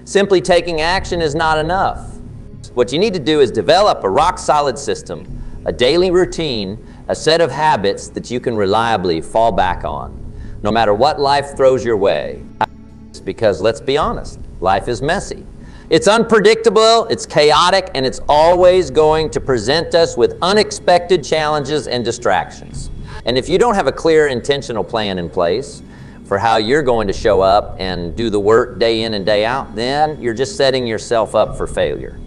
Simply taking action is not enough. What you need to do is develop a rock-solid system, a daily routine, a set of habits that you can reliably fall back on, no matter what life throws your way. Because let's be honest, life is messy. It's unpredictable, it's chaotic, and it's always going to present us with unexpected challenges and distractions. And if you don't have a clear, intentional plan in place for how you're going to show up and do the work day in and day out, then you're just setting yourself up for failure.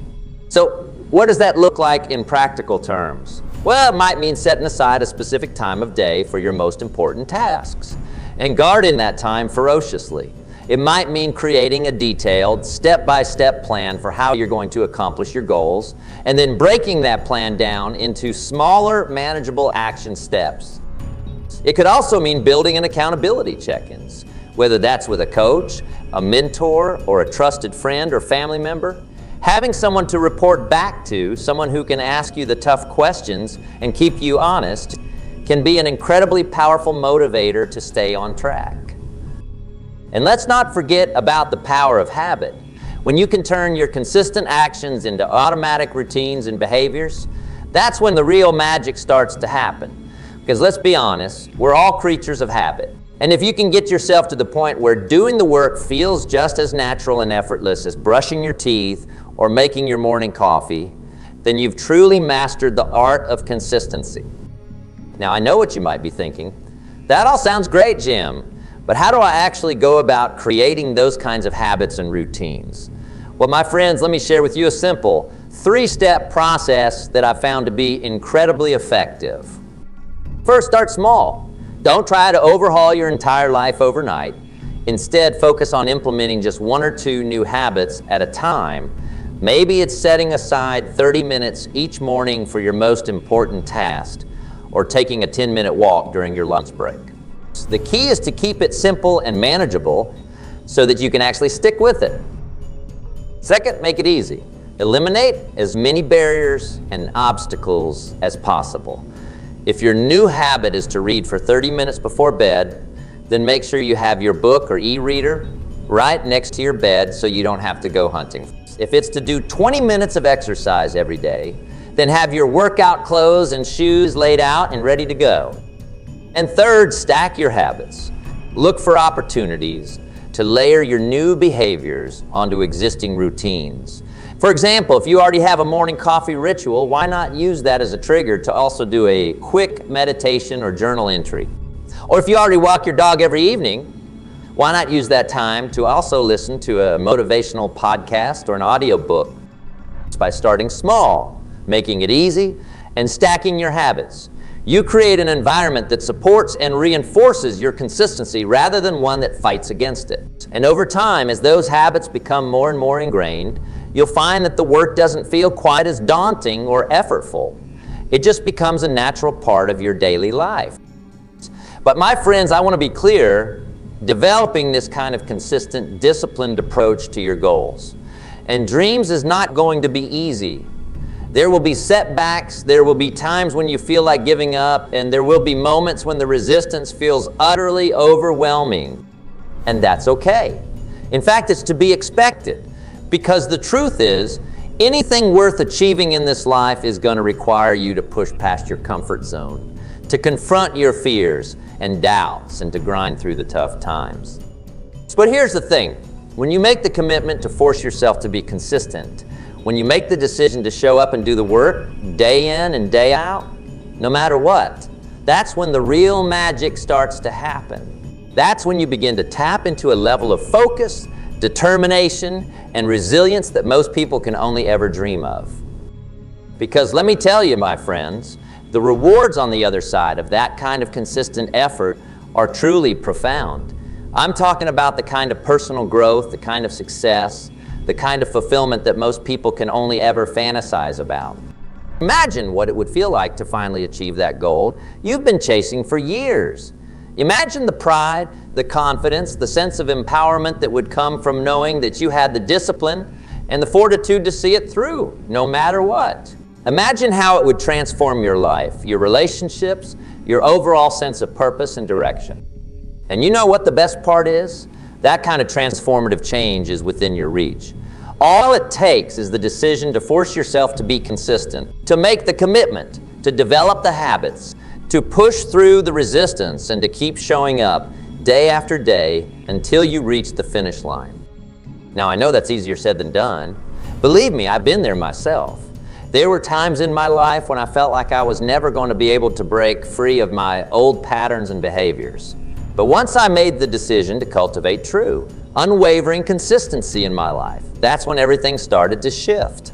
So what does that look like in practical terms? Well, it might mean setting aside a specific time of day for your most important tasks and guarding that time ferociously. It might mean creating a detailed, step-by-step plan for how you're going to accomplish your goals, and then breaking that plan down into smaller, manageable action steps. It could also mean building an accountability check-ins, whether that's with a coach, a mentor, or a trusted friend or family member. Having someone to report back to, someone who can ask you the tough questions and keep you honest, can be an incredibly powerful motivator to stay on track. And let's not forget about the power of habit. When you can turn your consistent actions into automatic routines and behaviors, that's when the real magic starts to happen. Because let's be honest, we're all creatures of habit. And if you can get yourself to the point where doing the work feels just as natural and effortless as brushing your teeth or making your morning coffee, then you've truly mastered the art of consistency. Now, I know what you might be thinking. That all sounds great, Jim. But how do I actually go about creating those kinds of habits and routines? Well, my friends, let me share with you a simple 3-step process that I found to be incredibly effective. First, start small. Don't try to overhaul your entire life overnight. Instead, focus on implementing just 1 or 2 new habits at a time. Maybe it's setting aside 30 minutes each morning for your most important task, or taking a 10-minute walk during your lunch break. The key is to keep it simple and manageable so that you can actually stick with it. Second, make it easy. Eliminate as many barriers and obstacles as possible. If your new habit is to read for 30 minutes before bed, then make sure you have your book or e-reader right next to your bed so you don't have to go hunting. If it's to do 20 minutes of exercise every day, then have your workout clothes and shoes laid out and ready to go. And third, stack your habits. Look for opportunities to layer your new behaviors onto existing routines. For example, if you already have a morning coffee ritual, why not use that as a trigger to also do a quick meditation or journal entry? Or if you already walk your dog every evening, why not use that time to also listen to a motivational podcast or an audiobook? By starting small, making it easy, and stacking your habits. You create an environment that supports and reinforces your consistency rather than one that fights against it. And over time, as those habits become more and more ingrained, you'll find that the work doesn't feel quite as daunting or effortful. It just becomes a natural part of your daily life. But my friends, I want to be clear, developing this kind of consistent, disciplined approach to your goals and dreams is not going to be easy. There will be setbacks, there will be times when you feel like giving up, and there will be moments when the resistance feels utterly overwhelming. And that's okay. In fact, it's to be expected, because the truth is, anything worth achieving in this life is going to require you to push past your comfort zone, to confront your fears and doubts, and to grind through the tough times. But here's the thing, when you make the commitment to force yourself to be consistent, when you make the decision to show up and do the work day in and day out, no matter what, that's when the real magic starts to happen. That's when you begin to tap into a level of focus, determination, and resilience that most people can only ever dream of. Because let me tell you, my friends, the rewards on the other side of that kind of consistent effort are truly profound. I'm talking about the kind of personal growth, the kind of success, the kind of fulfillment that most people can only ever fantasize about. Imagine what it would feel like to finally achieve that goal you've been chasing for years. Imagine the pride, the confidence, the sense of empowerment that would come from knowing that you had the discipline and the fortitude to see it through, no matter what. Imagine how it would transform your life, your relationships, your overall sense of purpose and direction. And you know what the best part is? That kind of transformative change is within your reach. All it takes is the decision to force yourself to be consistent, to make the commitment, to develop the habits, to push through the resistance, and to keep showing up day after day until you reach the finish line. Now, I know that's easier said than done. Believe me, I've been there myself. There were times in my life when I felt like I was never going to be able to break free of my old patterns and behaviors. But once I made the decision to cultivate true, unwavering consistency in my life, that's when everything started to shift.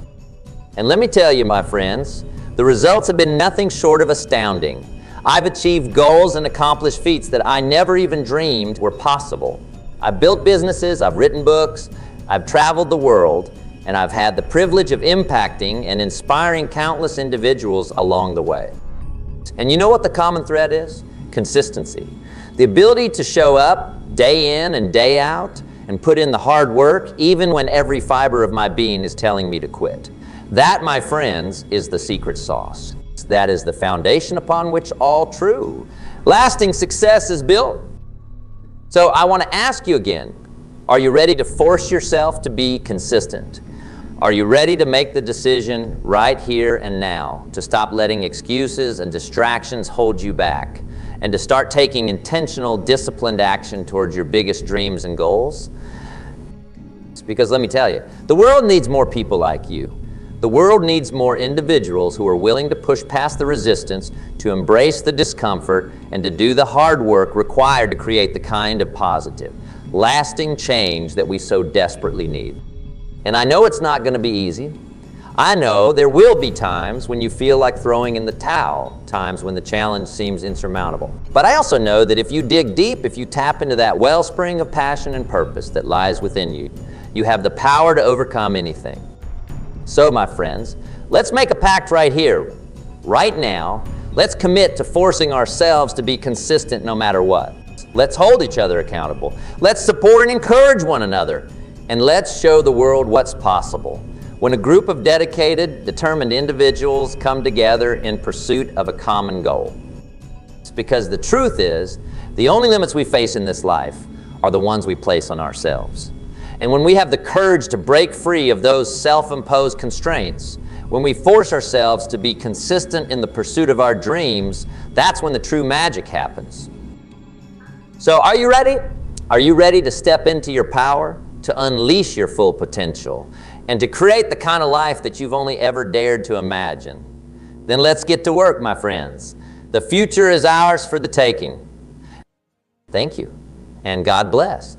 And let me tell you, my friends, the results have been nothing short of astounding. I've achieved goals and accomplished feats that I never even dreamed were possible. I've built businesses, I've written books, I've traveled the world, and I've had the privilege of impacting and inspiring countless individuals along the way. And you know what the common thread is? Consistency. The ability to show up day in and day out and put in the hard work even when every fiber of my being is telling me to quit. That, my friends, is the secret sauce. That is the foundation upon which all true, lasting success is built. So I want to ask you again, are you ready to force yourself to be consistent? Are you ready to make the decision right here and now to stop letting excuses and distractions hold you back and to start taking intentional, disciplined action towards your biggest dreams and goals? Because let me tell you, the world needs more people like you. The world needs more individuals who are willing to push past the resistance, to embrace the discomfort, and to do the hard work required to create the kind of positive, lasting change that we so desperately need. And I know it's not going to be easy. I know there will be times when you feel like throwing in the towel, times when the challenge seems insurmountable. But I also know that if you dig deep, if you tap into that wellspring of passion and purpose that lies within you, you have the power to overcome anything. So, my friends, let's make a pact right here, right now. Let's commit to forcing ourselves to be consistent no matter what. Let's hold each other accountable. Let's support and encourage one another. And let's show the world what's possible when a group of dedicated, determined individuals come together in pursuit of a common goal. It's because the truth is, the only limits we face in this life are the ones we place on ourselves. And when we have the courage to break free of those self-imposed constraints, when we force ourselves to be consistent in the pursuit of our dreams, that's when the true magic happens. So are you ready? Are you ready to step into your power, to unleash your full potential, and to create the kind of life that you've only ever dared to imagine? Then let's get to work, my friends. The future is ours for the taking. Thank you, and God bless.